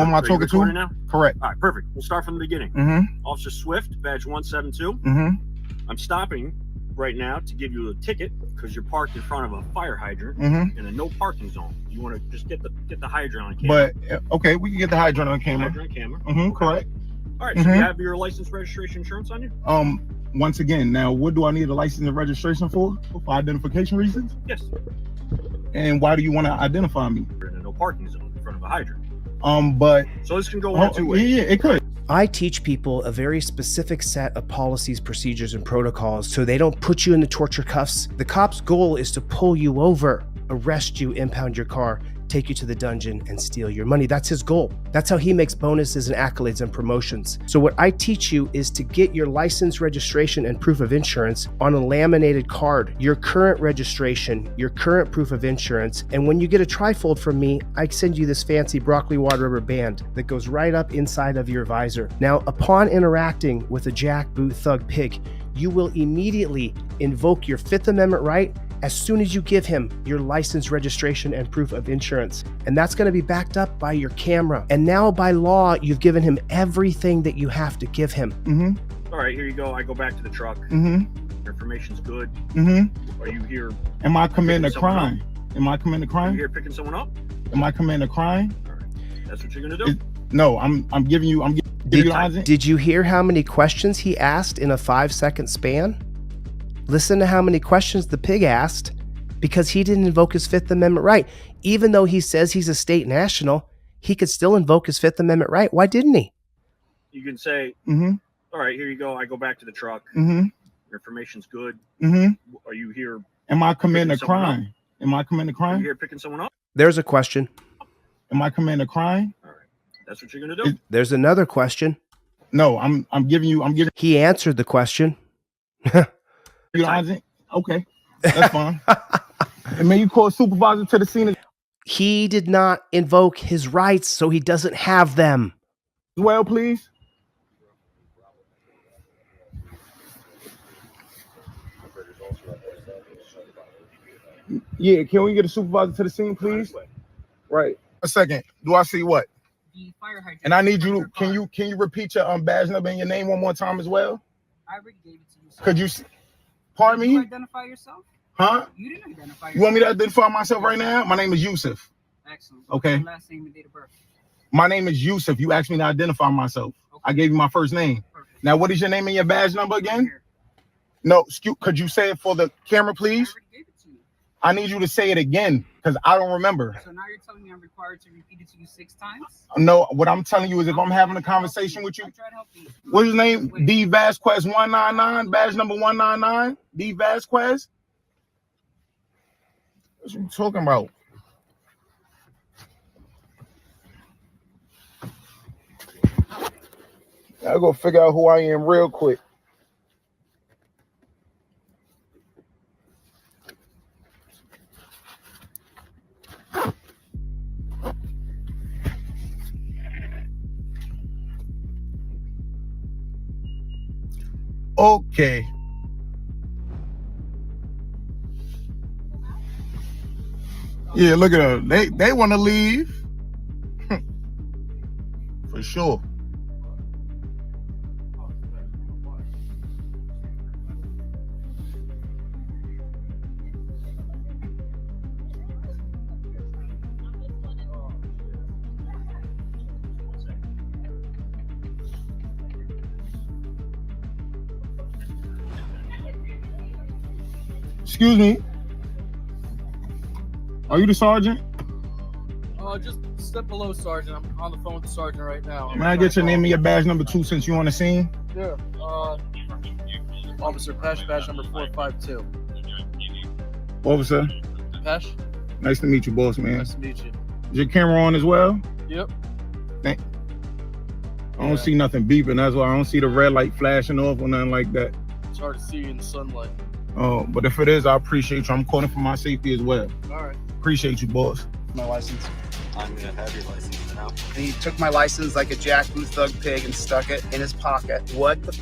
am I talking to? Now? Correct. All right, perfect. We'll start from the beginning. Officer Swift, badge 172. I'm stopping right now to give you a ticket because you're parked in front of a fire hydrant in a no parking zone. You want to just get the hydrant on camera. But okay, we can get the hydrant on camera. Hydrant camera. Okay. Correct. All right. So you have your license, registration, insurance on you? Once again, now what do I need a license and registration for? For identification reasons? Yes. And why do you want to identify me? You're in a no parking zone in front of a hydrant. But so this can go one of two ways. Yeah, it could. I teach people a very specific set of policies, procedures, and protocols so they don't put you in the torture cuffs. The cop's goal is to pull you over, arrest you, impound your car, take you to the dungeon, and steal your money. That's his goal. That's how he makes bonuses and accolades and promotions. So what I teach you is to get your license, registration, and proof of insurance on a laminated card, your current registration, your current proof of insurance, and when you get a trifold from me, I send you this fancy broccoli wad rubber band that goes right up inside of your visor. Now, upon interacting with a jackboot thug pig, you will immediately invoke your Fifth Amendment right as soon as you give him your license, registration, and proof of insurance. And that's going to be backed up by your camera. And now by law, you've given him everything that you have to give him. All right, here you go. I go back to the truck. Your information's good. Are you here? Am I committing a crime? Am I committing a crime? Are you here picking someone up? Am I committing a crime? All right. That's what you're going to do? No, I'm giving you, Did you hear how many questions he asked in a 5-second span? Listen to how many questions the pig asked because he didn't invoke his Fifth Amendment right. Even though he says he's a state national, he could still invoke his Fifth Amendment right. Why didn't he? You can say, all right, here you go. I go back to the truck. Your information's good. Are you here? Am I committing a crime? Am I committing a crime? Are you here picking someone up? There's a question. Am I committing a crime? All right. That's what you're going to do? There's another question. No, I'm giving. He answered the question. Okay, that's fine. And may you call a supervisor to the scene. He did not invoke his rights, so he doesn't have them. Well, please. Yeah, can we get a supervisor to the scene, please? Right. A second. Do I see what? The fire hydrant. And I need you to, can you repeat your badge number and your name one more time as well? I already gave it to you. Sir. Could you, pardon me? Did you identify yourself? Huh? You didn't identify yourself. You want me to identify myself right now? My name is Yusuf. Excellent. Okay. What's your last name and date of birth? My name is Yusuf. You asked me to identify myself. Okay. I gave you my first name. Perfect. Now, what is your name and your badge number again? Right. No, could you say it for the camera, please? I already gave it to you. I need you to say it again because I don't remember. So now you're telling me I'm required to repeat it to you 6 times? No, what I'm telling you is if I'm having a conversation with you. I tried to help you. What's his name? D Vasquez 199, badge number 199. D Vasquez. What you talking about? I'll go figure out who I am real quick. Okay. Yeah, look at them. They want to leave. For sure. Excuse me. Are you the sergeant? Just step below, Sergeant. I'm on the phone with the sergeant right now. May I get your name and your badge number 2 since you're on the scene? Yeah. Officer Pesh, badge number 452. Officer. Pesh. Nice to meet you, boss man. Nice to meet you. Is your camera on as well? Yep. I don't see nothing beeping. That's why I don't see the red light flashing off or nothing like that. It's hard to see you in the sunlight. Oh, but if it is, I appreciate you. I'm calling for my safety as well. All right. Appreciate you, boss. My license. I'm gonna have your license now. And he took my license like a jackboot thug pig and stuck it in his pocket. What the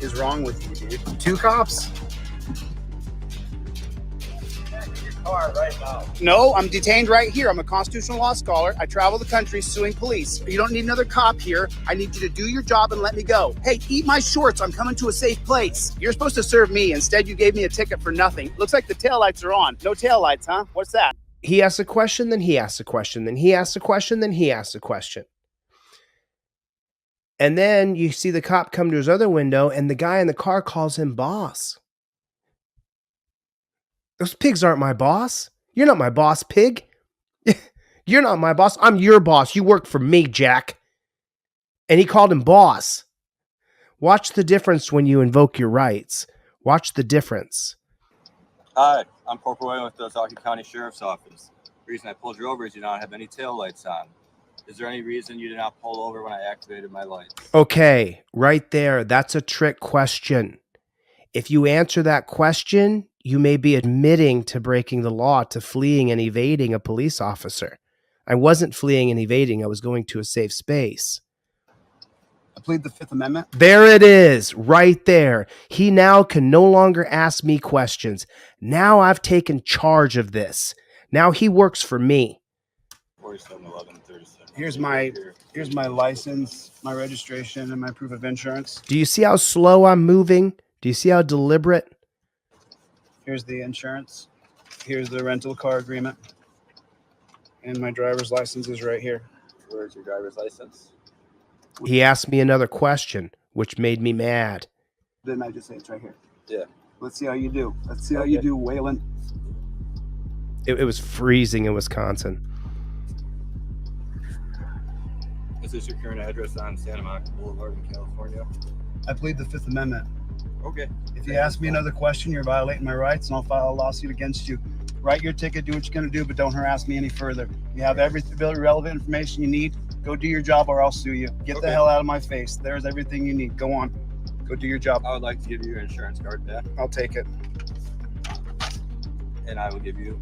is wrong with you, dude? 2 cops? car right now. No, I'm detained right here. I'm a constitutional law scholar. I travel the country suing police. You don't need another cop here. I need you to do your job and let me go. Hey, eat my shorts. I'm coming to a safe place. You're supposed to serve me. Instead, you gave me a ticket for nothing. Looks like the taillights are on. No taillights, huh? What's that? He asks a question, then he asks a question, then he asks a question, then he asks a question. And then you see the cop come to his other window, and the guy in the car calls him boss. Those pigs aren't my boss. You're not my boss, pig. You're not my boss. I'm your boss. You work for me, Jack. And he called him boss. Watch the difference when you invoke your rights. Watch the difference. Hi, I'm Corporal Wayne with the Ozaukee County Sheriff's Office. The reason I pulled you over is you don't have any tail lights on. Is there any reason you did not pull over when I activated my lights? Okay, right there. That's a trick question. If you answer that question, you may be admitting to breaking the law, to fleeing and evading a police officer. I wasn't fleeing and evading. I was going to a safe space. I plead the Fifth Amendment. There it is, right there. He now can no longer ask me questions. Now I've taken charge of this. Now he works for me. 471137. Here's my license, my registration, and my proof of insurance. Do you see how slow I'm moving? Do you see how deliberate? Here's the insurance. Here's the rental car agreement. And my driver's license is right here. Where's your driver's license? He asked me another question, which made me mad. Didn't I just say it's right here? Yeah. Let's see how you do. Let's see how you do, Waylon. It was freezing in Wisconsin. Is this your current address on Santa Monica Boulevard in California? I plead the Fifth Amendment. Okay. If you ask me another question, you're violating my rights, and I'll file a lawsuit against you. Write your ticket, do what you're going to do, but don't harass me any further. You have every relevant information you need. Go do your job, or I'll sue you. Get the hell out of my face. There's everything you need. Go on. Go do your job. I would like to give you your insurance card back, I'll take it. and I will give you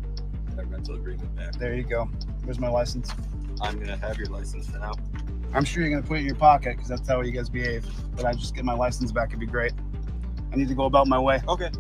that rental agreement back. There you go. Where's my license? I'm going to have your license for now. I'm sure you're going to put it in your pocket because that's how you guys behave. But I just get my license back. It'd be great. I need to go about my way. Okay.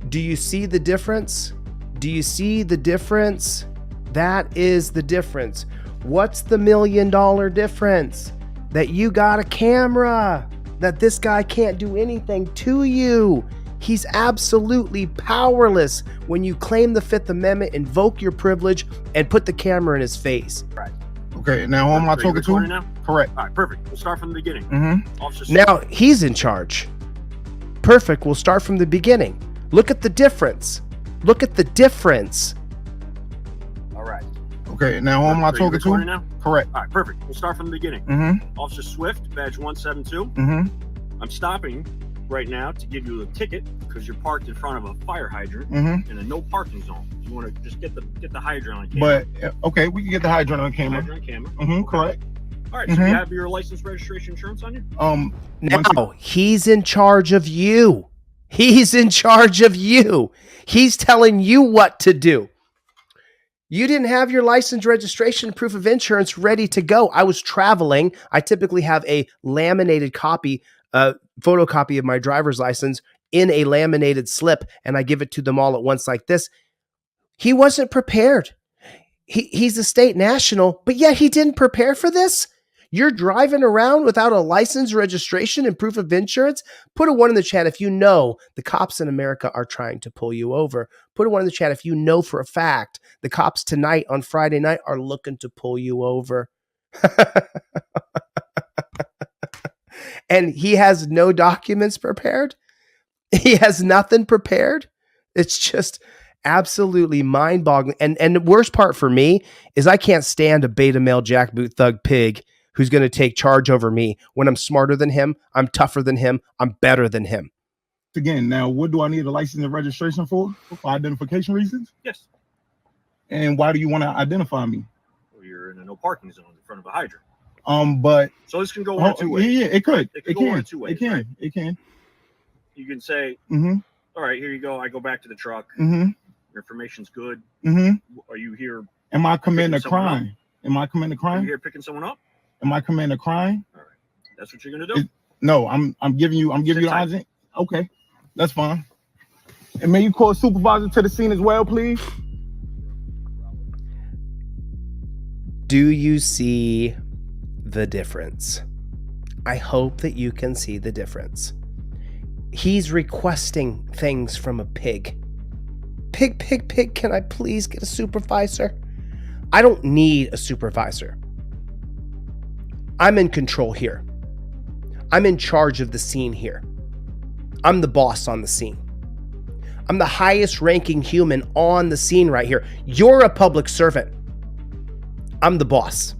Do you see the difference? Do you see the difference? That is the difference. What's the $1 million difference? That you got a camera, that this guy can't do anything to you. He's absolutely powerless when you claim the Fifth Amendment, invoke your privilege, and put the camera in his face. Right. Okay, now who am I Are you talking recording to? now? Correct. All right, perfect. We'll start from the beginning. Mm-hmm. Officer Now he's in charge. Perfect. We'll start from the beginning. Look at the difference. Look at the difference. All right. Okay, now who am I Are you talking recording to? now? Correct. All right, perfect. We'll start from the beginning. Mm-hmm. Officer Swift, badge 172. Mm-hmm. I'm stopping right now to give you a ticket because you're parked in front of a fire hydrant Mm-hmm. in a no parking zone. You want to just get the hydrant on camera. But okay, we can get the hydrant on camera. Hydrant on camera. Mm-hmm. Correct. All right, so Mhm. you have your license, registration, insurance on you? Now he's in charge of you. He's in charge of you. He's telling you what to do. You didn't have your license, registration, proof of insurance ready to go. I was traveling. I typically have a laminated copy, photocopy of my driver's license in a laminated slip, and I give it to them all at once like this. He wasn't prepared. He's a state national, but yet he didn't prepare for this. You're driving around without a license, registration, and proof of insurance? Put a 1 in the chat if you know the cops in America are trying to pull you over. Put a 1 in the chat if you know for a fact the cops tonight on Friday night are looking to pull you over. And he has no documents prepared. He has nothing prepared. It's just absolutely mind-boggling. And the worst part for me is I can't stand a beta male jackboot thug pig who's going to take charge over me when I'm smarter than him, I'm tougher than him, I'm better than him. Again, now what do I need a license and registration for? For identification reasons? Yes. And why do you want to identify me? Well, you're in a no parking zone in front of a hydrant. But So this can go one of two ways. yeah, it could. It It can go one can. of two ways, It can. right? It can. You can say, Mm-hmm. all right, here you go. I go back to the truck. Mm-hmm. Your information's good. Mm-hmm. Are you here? Am I committing a Picking someone up? crime? Am I committing a Are you crime? here picking someone up? Am I committing a crime? All right. That's what you're gonna do. No, I'm giving you Sit the tight. option. Okay, that's fine. And may you call a supervisor to the scene as well, please? Do you see the difference? I hope that you can see the difference. He's requesting things from a pig. Pig, can I please get a supervisor? I don't need a supervisor. I'm in control here. I'm in charge of the scene here. I'm the boss on the scene. I'm the highest ranking human on the scene right here. You're a public servant. I'm the boss.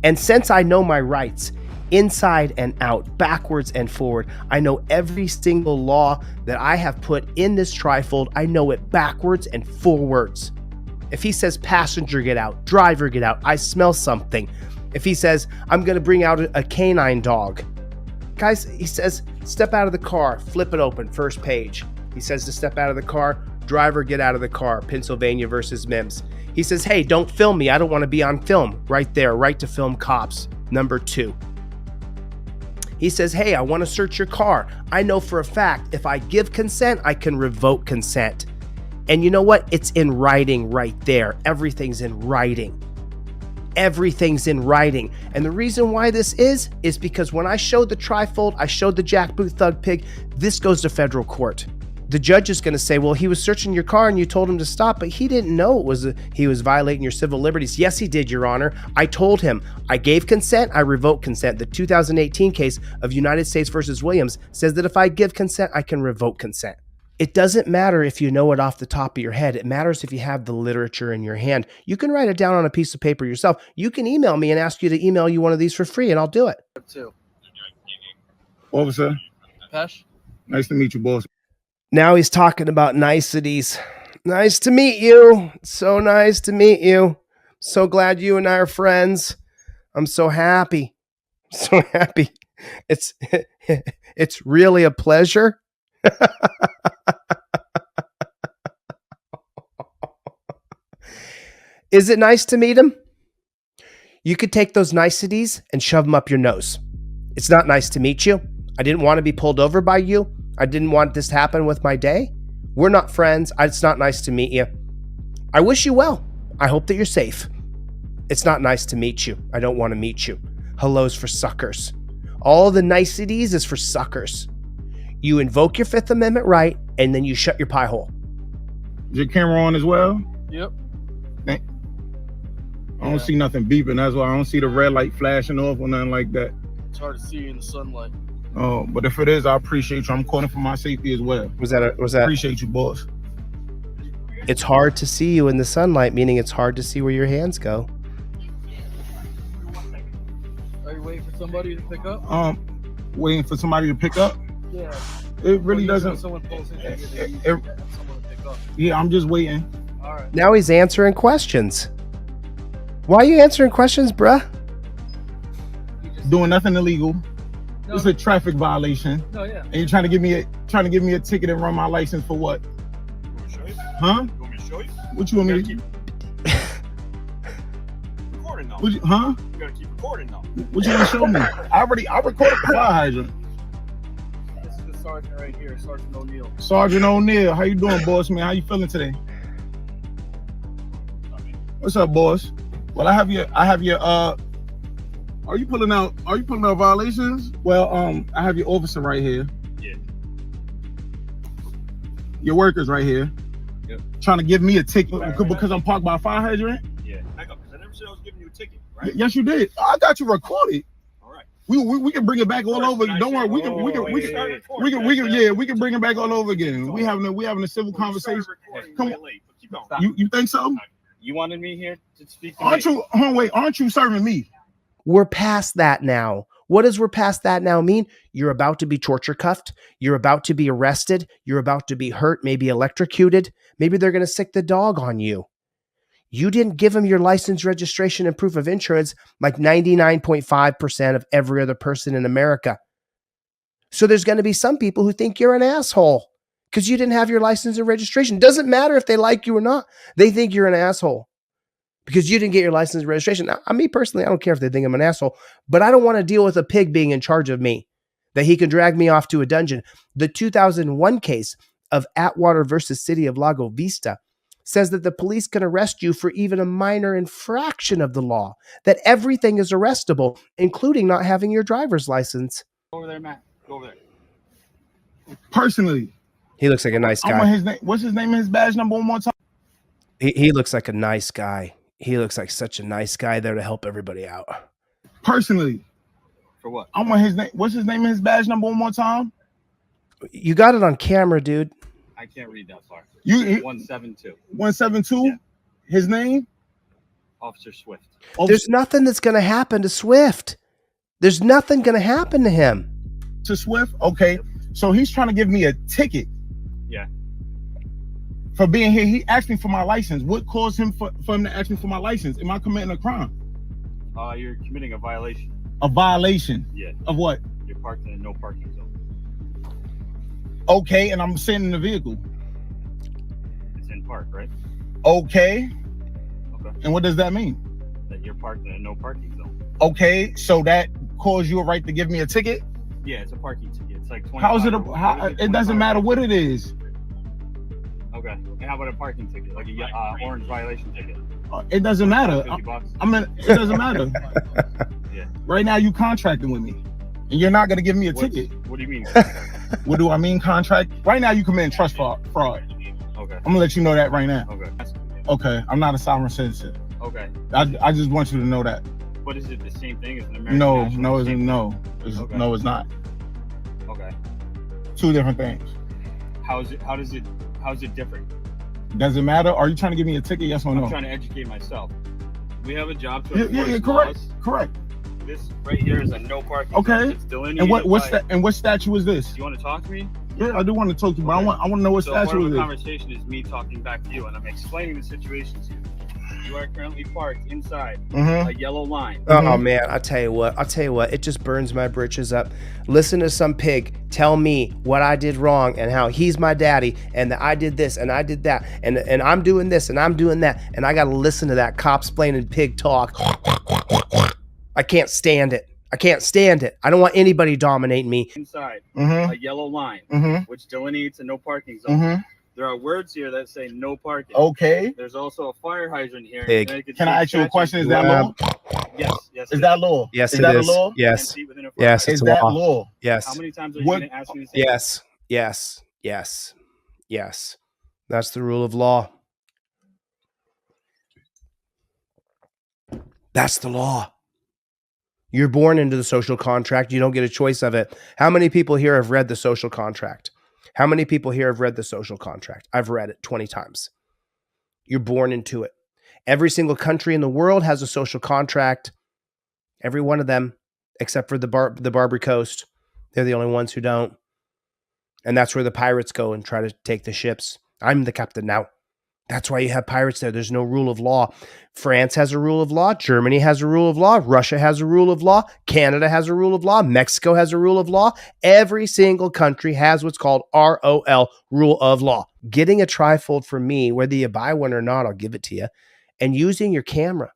And since I know my rights inside and out, backwards and forward, I know every single law that I have put in this trifold. I know it backwards and forwards. If he says passenger get out, driver get out, I smell something. If he says I'm going to bring out a canine dog, guys, he says step out of the car, flip it open, first page. He says to step out of the car, driver get out of the car, Pennsylvania versus Mims. He says, hey, don't film me. I don't want to be on film. Right there, right to film cops, number 2. He says, hey, I want to search your car. I know for a fact if I give consent, I can revoke consent. And you know what? It's in writing right there. Everything's in writing. Everything's in writing. And the reason why this is because when I showed the trifold, I showed the jackboot thug pig, this goes to federal court. The judge is going to say, well, he was searching your car and you told him to stop, but he didn't know he was violating your civil liberties. Yes, he did, Your Honor. I told him. I gave consent. I revoked consent. The 2018 case of United States versus Williams says that if I give consent, I can revoke consent. It doesn't matter if you know it off the top of your head. It matters if you have the literature in your hand. You can write it down on a piece of paper yourself. You can email me and ask you to email you one of these for free, and I'll do it. Two. Officer, Pesh? nice to meet you, boss. Now he's talking about niceties. Nice to meet you. So nice to meet you. So glad you and I are friends. I'm so happy. So happy. It's really a pleasure. Is it nice to meet him? You could take those niceties and shove them up your nose. It's not nice to meet you. I didn't want to be pulled over by you. I didn't want this to happen with my day. We're not friends. It's not nice to meet you. I wish you well. I hope that you're safe. It's not nice to meet you. I don't want to meet you. Hello's for suckers. All the niceties is for suckers. You invoke your Fifth Amendment right, and then you shut your pie hole. Is your camera on as well? Yep. I don't see nothing beeping. That's why I don't see the red light flashing off or nothing like that. It's hard to see you in the sunlight. Oh, but if it is, I appreciate you. I'm calling for my safety as well. Was that? Appreciate you, boss. It's hard to see you in the sunlight, meaning it's hard to see where your hands go. Are you waiting for somebody to pick up? Waiting for somebody to pick up? Yeah. It really doesn't. Someone pulls in here, It- someone to pick up. Yeah, I'm just waiting. All right. Now he's answering questions. Why are you answering questions, bruh? Doing nothing illegal. No, It's a traffic violation. no, yeah. And you're trying to give me a ticket and run my license for what? You want me to show you? Huh? You want me to show you? What you want me You to? gotta keep recording though. Huh? You gotta keep recording though. What you want to show me? I recorded the fire hydrant. This is the sergeant right here, Sergeant O'Neill. Sergeant O'Neill, how you doing, boss man? How you feeling today? What's up, boss? Well, I have your are you pulling out violations? Well, I have your officer right here. Yeah. Your workers right here. Yep. Trying to give me a ticket Right. because I'm parked by a fire hydrant. Yeah. Back up, because I never said I was giving you a ticket, right? Yes, you did. I got you recorded. All right. We can bring it back all over. Don't worry. We can bring it back all over again. We having a civil conversation. Come on. Late, but keep going. You think so? You wanted me here to speak to Aren't you? Aren't you serving me? We're past that now. What does we're past that now mean? You're about to be torture cuffed. You're about to be arrested. You're about to be hurt, maybe electrocuted. Maybe they're going to sick the dog on you. You didn't give them your license, registration, and proof of insurance like 99.5% of every other person in America. So there's going to be some people who think you're an asshole because you didn't have your license and registration. Doesn't matter if they like you or not. They think you're an asshole because you didn't get your license and registration. Now, me personally, I don't care if they think I'm an asshole, but I don't want to deal with a pig being in charge of me, that he can drag me off to a dungeon. The 2001 case of Atwater versus City of Lago Vista says that the police can arrest you for even a minor infraction of the law, that everything is arrestable, including not having your driver's license. Go over there, Matt. Go over there. Personally, He looks like a nice I want guy. his name. What's his name and his badge number one more time? He looks like a nice guy. He looks like such a nice guy there to help everybody out. Personally, For what? I want his name. What's his name and his badge number one more time? You got it on camera, dude. I can't read that far. You 172. 172. Yeah. His name. Officer Swift. There's nothing that's going to happen to Swift. There's nothing going to happen to him. To Swift. Okay, so he's trying to give me a ticket. Yeah. For being here, he asked me for my license. What caused him for him to ask me for my license? Am I committing a crime? You're committing a violation. A violation. Yeah. Of what? You're parked in a no parking zone. Okay, and I'm sitting in the vehicle. It's in park, right? Okay. Okay. And what does that mean? That you're parked in a no parking zone. Okay, so that caused you a right to give me a ticket? Yeah, it's a parking ticket. It's like 20. How is it? It doesn't matter what it is. Okay. And how about a parking ticket, like a orange violation ticket? It doesn't matter. $50. I mean, it doesn't matter. Yeah. Right now, you contracting with me, and you're not gonna give me a ticket. What do you mean? What do I mean, contract? Right now, you committing trust fraud. Okay. I'm gonna let you know that right now. Okay. Okay, I'm not a sovereign citizen. Okay. I just want you to know that. What is it? The same thing as an American? No, national? no, it's Same no, thing? Okay. no, it's not. Okay. Two different things. How is it different? Does it matter? Are you trying to give me a ticket? Yes or no? I'm trying to educate myself. We have a job to enforce Yeah, correct, laws. correct. This right here is a no parking Okay. zone. It's delineated And what's by- that? And what statute is this? You want to talk to me? Yeah, I do want to talk to you, but Okay. I want to know what So part statute of is the this. conversation is me talking back to you, and I'm explaining the situation to you. You are currently parked inside Mm-hmm. a yellow line. Oh man, I'll tell you what, it just burns my britches up. Listen to some pig tell me what I did wrong and how he's my daddy and that I did this and I did that and I'm doing this and I'm doing that and I gotta listen to that cop-splaining pig talk. I can't stand it. I can't stand it. I don't want anybody dominating me. Inside Mm-hmm. a yellow line, Mm-hmm. which delineates a no parking zone. Mm-hmm. There are words here that say no parking. Okay. There's also a fire hydrant here. in Pig. Connecticut Can I State ask you a statute. question? Is that law? Yes, yes. Is that law? Yes, is it that is. a law? Yes. 10 feet within a Yes, fire it's Is that law. law? Yes. How many times are you What- going to ask me to say that? Yes. Yes. Yes. Yes. That's the rule of law. That's the law. You're born into the social contract. You don't get a choice of it. How many people here have read the social contract? How many people here have read the social contract? I've read it 20 times. You're born into it. Every single country in the world has a social contract. Every one of them, except for the Barbary Coast. They're the only ones who don't. And that's where the pirates go and try to take the ships. I'm the captain now. That's why you have pirates there. There's no rule of law. France has a rule of law. Germany has a rule of law. Russia has a rule of law. Canada has a rule of law. Mexico has a rule of law. Every single country has what's called ROL, rule of law. Getting a trifold from me, whether you buy one or not, I'll give it to you. And using your camera,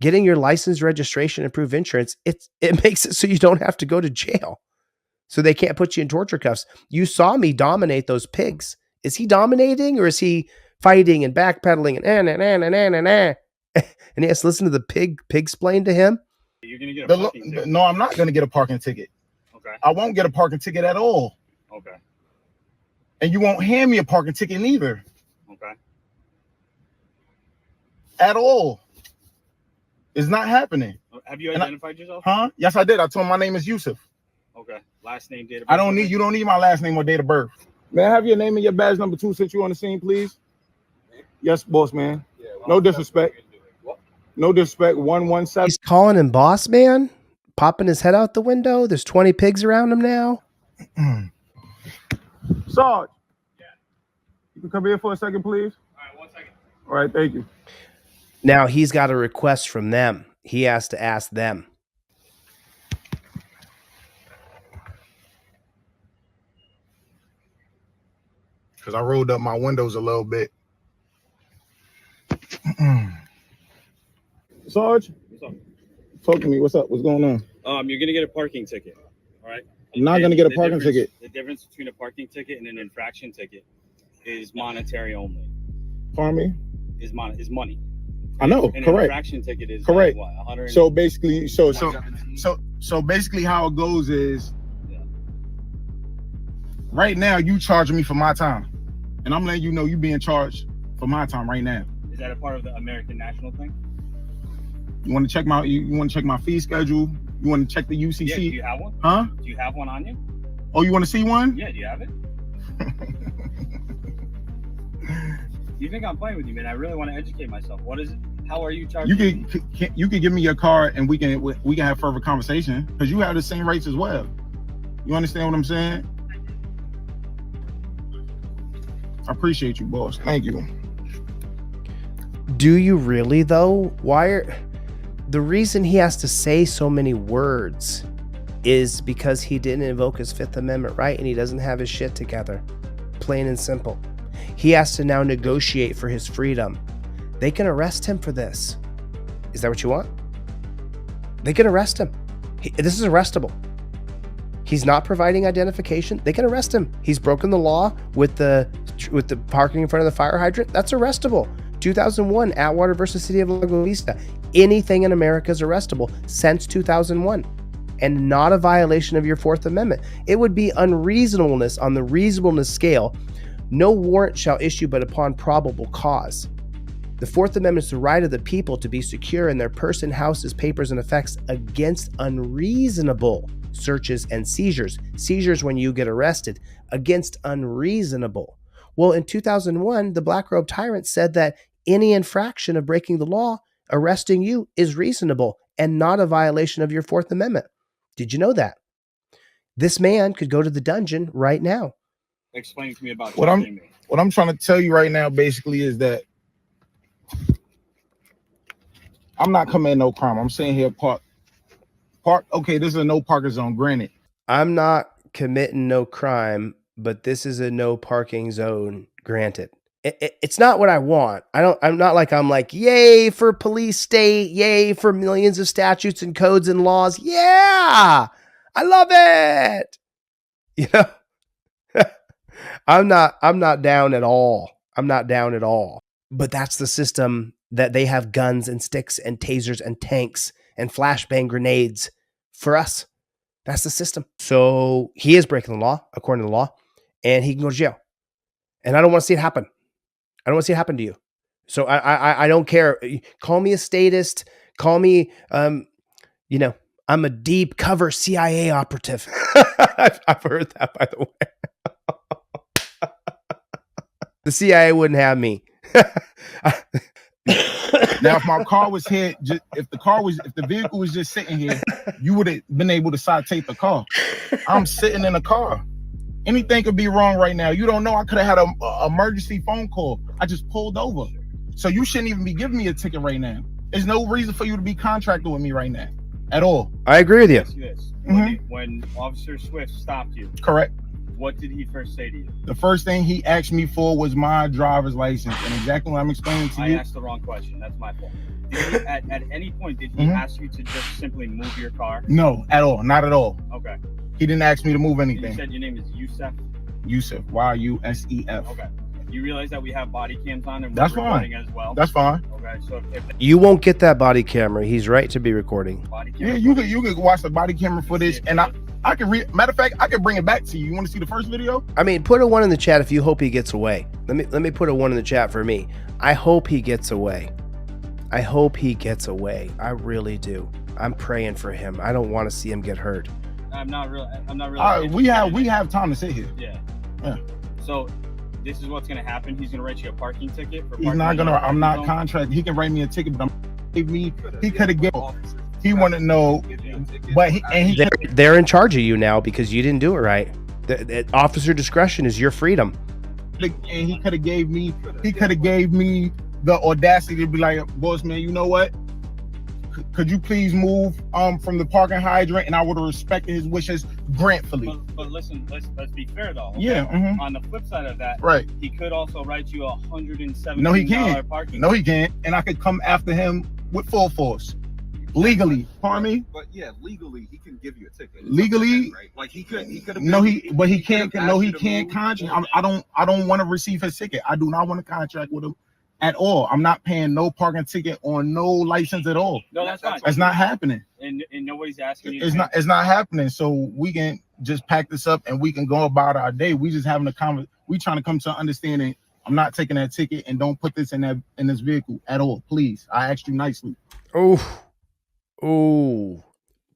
getting your license, registration, and proof insurance, it makes it so you don't have to go to jail. So they can't put you in torture cuffs. You saw me dominate those pigs. Is he dominating or is he fighting and backpedaling and and he has to listen to the pig explain to him? You're going to get a parking ticket. No, I'm not going to get a parking ticket. Okay. I won't get a parking ticket at all. Okay. And you won't hand me a parking ticket neither. Okay. At all. It's not happening. Have you And identified yourself? Huh? Yes, I did. I told him my name is Yusuf. Okay. Last name, date of birth. I don't need, you don't need my last name or date of birth. May I have your name and your badge number 2 since you're on the scene, please? Yes, boss man. No disrespect. No disrespect. 117. He's calling him boss man, popping his head out the window. There's 20 pigs around him now. Sarge. You can come here for a second, please. All right, 1 second. All right, thank you. Now he's got a request from them. He has to ask them. Because I rolled up my windows a little bit. Sarge, What's up? talk to me. What's up? What's going on? You're going to get a parking ticket. All right. I'm not going to get a parking difference- ticket. The difference between a parking ticket and an infraction ticket is monetary only. Pardon me? Is money. I know, And an correct. infraction ticket is Correct. What, 100? So basically, so basically how it goes is, right now you charging me for my time, and I'm letting you know you being charged for my time right now. Is that a part of the American national thing? You want to check my fee schedule? You want to check the UCC? Yeah, do you have one? Huh? Do you have one on you? Oh, you want to see one? Yeah, do you have it? You think I'm playing with you, man? I really want to educate myself. What is it? How are you charging? You can give me your card and we can have further conversation, because you have the same rights as well. You understand what I'm saying? I appreciate you, boss. Thank you. Do you really though? The reason he has to say so many words is because he didn't invoke his Fifth Amendment right and he doesn't have his shit together. Plain and simple. He has to now negotiate for his freedom. They can arrest him for this. Is that what you want? They can arrest him. This is arrestable. He's not providing identification. They can arrest him. He's broken the law with the parking in front of the fire hydrant. That's arrestable. 2001, Atwater versus City of Lago Vista. Anything in America is arrestable since 2001, and not a violation of your Fourth Amendment. It would be unreasonableness on the reasonableness scale. No warrant shall issue but upon probable cause. The Fourth Amendment is the right of the people to be secure in their person, houses, papers, and effects against unreasonable searches and seizures. Seizures when you get arrested, against unreasonable. Well, in 2001, the Black Robe Tyrant said that any infraction of breaking the law, arresting you, is reasonable and not a violation of your Fourth Amendment. Did you know that? This man could go to the dungeon right now. Explain to me about what I'm trying to tell you right now basically is that I'm not committing no crime. I'm saying here park. Okay, this is a no parking zone, granted. I'm not committing no crime, but this is a no parking zone, granted. It's not what I want. I'm like, yay for police state, yay for millions of statutes and codes and laws. Yeah, I love it. You know, I'm not down at all. I'm not down at all. But that's the system that they have guns and sticks and tasers and tanks and flashbang grenades for us. That's the system. So he is breaking the law, according to the law, and he can go to jail. And I don't want to see it happen. I don't want to see it happen to you. So I don't care. Call me a statist. Call me, I'm a deep cover CIA operative. I've heard that, by the way. The CIA wouldn't have me. Now, if my car was here, if the vehicle was just sitting here, you would have been able to citate the car. I'm sitting in a car. Anything could be wrong right now. You don't know. I could have had an emergency phone call. I just pulled over. So you shouldn't even be giving me a ticket right now. There's no reason for you to be contracted with me right now at all. I agree with you. When Officer Swift stopped you, correct, what did he first say to you? The first thing he asked me for was my driver's license, and exactly what I'm explaining to you. I asked the wrong question. That's my fault. Did he, at any point, did he ask you to just simply move your car? No, at all. Not at all. Okay. He didn't ask me to move anything. You said your name is Yusef? Yusef. Y-U-S-E-F. Okay. You realize that we have body cams on and we're That's recording fine. as well? That's fine. Okay, so if you won't get that body camera. He's right to be recording. Body camera yeah, you could watch the body camera footage, and I can matter of fact, I can bring it back to you. You want to see the first video? I mean, put a 1 in the chat if you hope he gets away. Let me put a 1 in the chat for me. I hope he gets away. I hope he gets away. I really do. I'm praying for him. I don't want to see him get hurt. I'm not really. We have time to sit here. Yeah. So this is what's gonna happen. He's gonna write you a parking ticket. He's not gonna. I'm not contracted. He can write me a ticket, but he could have given. He wanted to know, but they're in charge of you now because you didn't do it right. The officer discretion is your freedom. And he could have gave me. He could have gave me the audacity to be like, boss man, you know what? Could you please move from the parking hydrant, and I would have respected his wishes gratefully. But listen, let's be fair though. Okay? Yeah. On the flip side of that, right? He could also write you $117. No, he can't. Parking. No, he can't. And I could come after him with full force, legally. Pardon me? But yeah, legally he can give you a ticket. Legally, right? Like he could. No, but he can't. No, he can't contract. I don't want to receive his ticket. I do not want to contract with him. at all. I'm not paying no parking ticket on no license at all. No, that's fine. That's not happening. And nobody's asking you. It's not happening. So we can just pack this up and we can go about our day. We just having a conversation. We trying to come to an understanding. I'm not taking that ticket, and don't put this in this vehicle at all, please. I asked you nicely. Oh,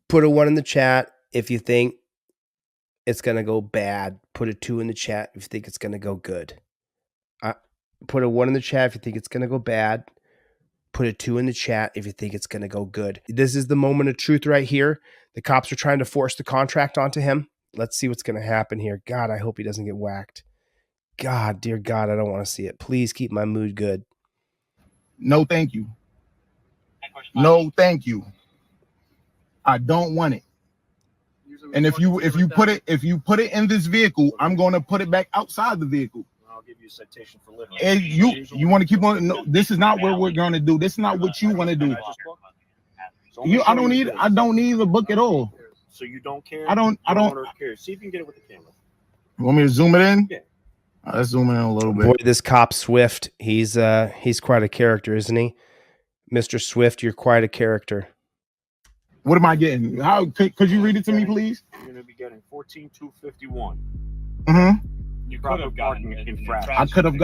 put a 1 in the chat if you think it's gonna go bad. Put a 2 in the chat if you think it's gonna go good. Put a 1 in the chat if you think it's gonna go bad. Put a 2 in the chat if you think it's gonna go good. This is the moment of truth right here. The cops are trying to force the contract onto him. Let's see what's gonna happen here. God, I hope he doesn't get whacked. God, dear God, I don't want to see it. Please keep my mood good. No, thank you. No, thank you. I don't want it. And if you put it in this vehicle, I'm going to put it back outside the vehicle. I'll give you a citation for living. And you want to keep on? No, this is not what we're going to do. This is not what you want to do. I don't need the book at all. So you don't care? I don't care. See if you can get it with the camera. You want me to zoom it in? Yeah. Let's zoom in a little bit. Boy, this cop Swift, he's quite a character, isn't he? Mr. Swift, you're quite a character. What am I getting? How could you read it to me, please? You're going to be getting 14,251. Mm-hmm. You could have gotten I could have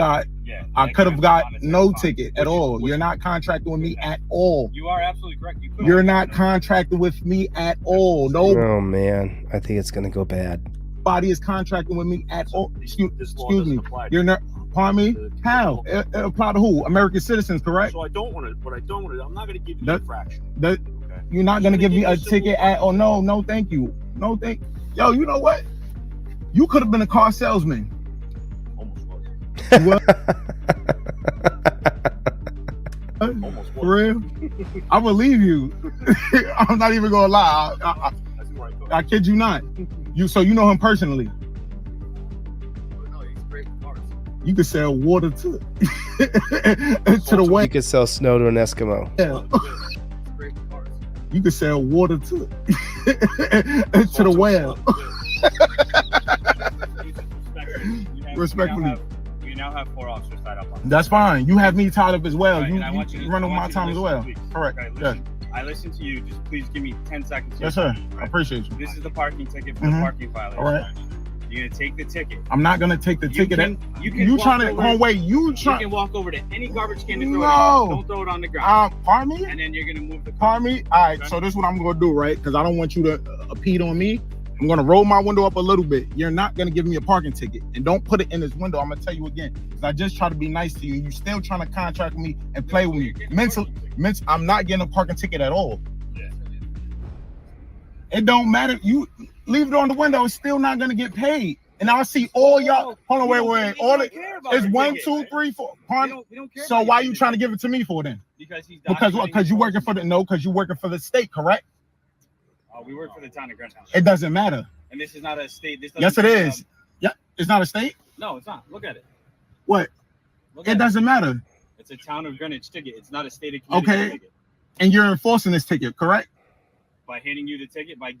got no ticket at all. You're not contracting with me at all. You are absolutely correct. You're not contracting with me at all. No. Oh man, I think it's gonna go bad. Nobody is contracting with me at all. Excuse me. You're not. Pardon me. How? It apply to who? American citizens, correct? So I don't want it, but I'm not going to give you that, a fraction. You're not going to give me a ticket at all. Oh, no, thank you. No, thank. Yo, you know what? You could have been a car salesman. Almost was. What? Almost was. For real? I believe you. I'm not even gonna lie. I kid you not. So you know him personally. No, he's great with cars. You could sell water to the whale. You could sell snow to an Eskimo. Yeah. Great with cars. You could sell water to the whale. Respectfully. You now have 4 officers tied up on. That's fine. You have me tied up as well. Right, you run over my time as well. Please. Correct. Okay, Yes. I listen to you. Just please give me 10 seconds. Yes, sir. I appreciate you. This is the parking ticket for the parking violation. All right. You're gonna take the ticket. I'm not gonna take the ticket. You trying to wait? You can walk over to any garbage can and throw it No. out. Don't throw it on the ground. Pardon me? And then you're gonna move the car. Pardon me? All right. So this is what I'm gonna do, right? Because I don't want you to impede on me. I'm gonna roll my window up a little bit. You're not gonna give me a parking ticket, and don't put it in this window. I'm gonna tell you again, because I just try to be nice to you. You still trying to contract with me and play with me. Mentally, I'm not getting a parking ticket at all. Yeah. It don't matter. You leave it on the window. It's still not gonna get paid. And I see all y'all. Hold on, wait. All it is 1, 2, 3, 4. Pardon? We don't care. So why you trying to give it to me for then? Because he's Because what? Because you working for because you working for the state, correct? We work for the town of Greenhouse. It doesn't matter. And this is not a state. Yes, it is. Yeah, it's not a state. No, it's not. Look at it. What? It doesn't matter. It's a town of Greenwich ticket. It's not a state of community ticket. And you're enforcing this ticket, correct? By handing you the ticket, by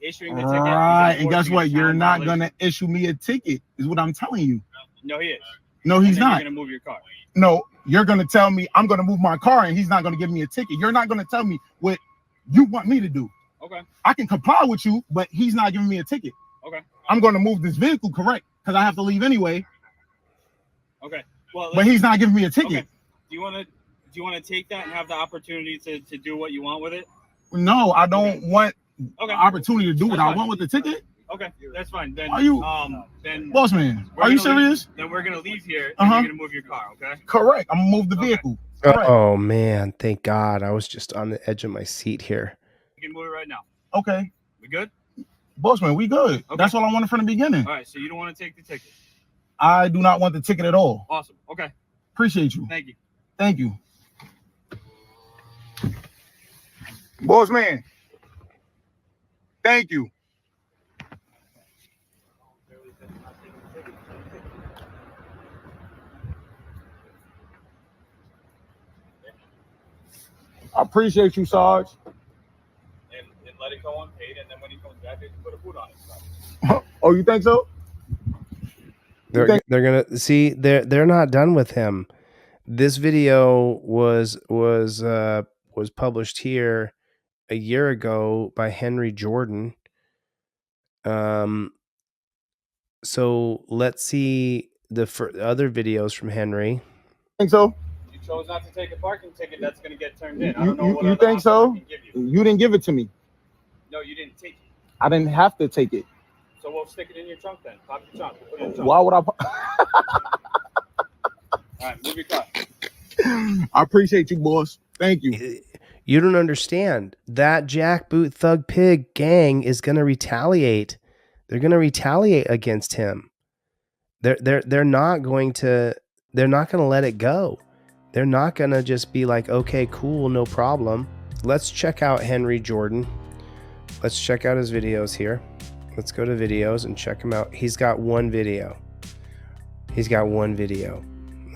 issuing the ticket. Right. And guess what? You're not gonna issue me a ticket. Is what I'm telling you. No, he is. No, he's not. You're gonna move your car. No, you're gonna tell me I'm gonna move my car, and he's not gonna give me a ticket. You're not gonna tell me what you want me to do. Okay. I can comply with you, but he's not giving me a ticket. Okay. I'm going to move this vehicle, correct? Because I have to leave anyway. Okay. Well, but he's not giving me a ticket. Okay. Do you want to take that and have the opportunity to do what you want with it? No, I don't want the Okay. opportunity to do what I want with the ticket. Okay, that's fine. Then Are you- then Boss man, we're are you gonna leave- serious? Then we're gonna leave here and you're gonna move your car. Okay. Correct. I'm gonna move the Okay. vehicle. Correct. Oh man, thank God. I was just on the edge of my seat here. You can move it right now. Okay. We good? Boss man, we good. Okay. That's all I wanted from the beginning. All right. So you don't want to take the ticket? I do not want the ticket at all. Awesome. Okay. Appreciate you. Thank you. Thank you. Boss man. Thank you. I appreciate you, Sarge. And let it go unpaid, and then when he comes back, they can put a boot on it. Oh, you think so? They're gonna see they're not done with him. This video was published here a year ago by Henry Jordan. So let's see the other videos from Henry. Think so? You chose not to take a parking ticket. That's going to get turned in. I don't know what You other think so? option I can give you. You didn't give it to me. No, you didn't take it. I didn't have to take it. So we'll stick it in your trunk then. Pop your trunk. Put it in the trunk. Why would I? All right, move your car. I appreciate you, boss. Thank you. You don't understand. That jackboot thug pig gang is going to retaliate. They're going to retaliate against him. They're not going to let it go. They're not going to just be like, okay, cool, no problem. Let's check out Henry Jordan. Let's check out his videos here. Let's go to videos and check him out. He's got one video.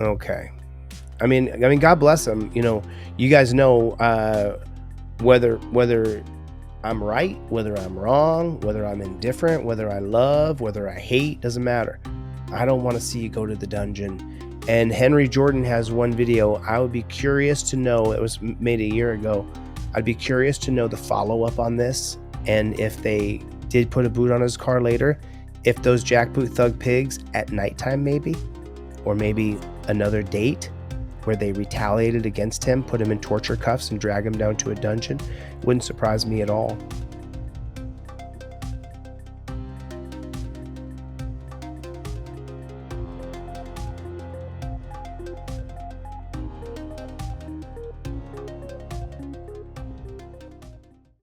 Okay. I mean, God bless him. You know, you guys know whether I'm right, whether I'm wrong, whether I'm indifferent, whether I love, whether I hate, doesn't matter. I don't want to see you go to the dungeon. And Henry Jordan has one video. I would be curious to know, it was made a year ago. I'd be curious to know the follow-up on this. And if they did put a boot on his car later, if those jackboot thug pigs at nighttime maybe, or maybe another date where they retaliated against him, put him in torture cuffs and drag him down to a dungeon, wouldn't surprise me at all.